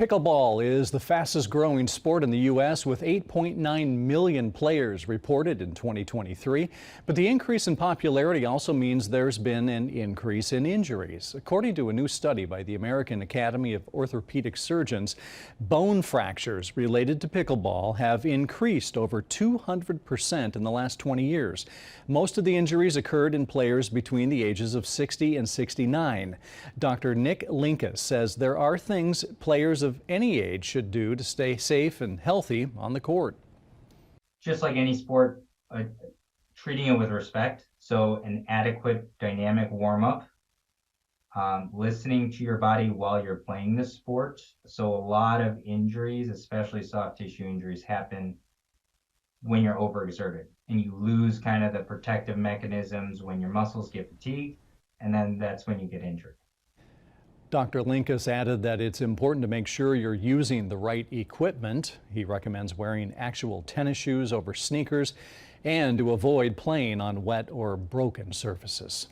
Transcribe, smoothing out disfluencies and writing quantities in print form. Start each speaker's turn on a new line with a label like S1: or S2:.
S1: Pickleball is the fastest growing sport in the U.S. with 8.9 million players reported in 2023. But the increase in popularity also means there's been an increase in injuries. According to a new study by the American Academy of Orthopedic Surgeons, bone fractures related to pickleball have increased over 200% in the last 20 years. Most of the injuries occurred in players between the ages of 60 and 69. Dr. Nick Linkus says there are things players of any age should do to stay safe and healthy on the court.
S2: Just like any sport, treating it with respect. So an adequate dynamic warm-up, listening to your body while you're playing this sport. So a lot of injuries, especially soft tissue injuries, happen when you're overexerted and you lose kind of the protective mechanisms when your muscles get fatigued, and then that's when you get injured.
S1: Dr. Linkus added that it's important to make sure you're using the right equipment. He recommends wearing actual tennis shoes over sneakers and to avoid playing on wet or broken surfaces.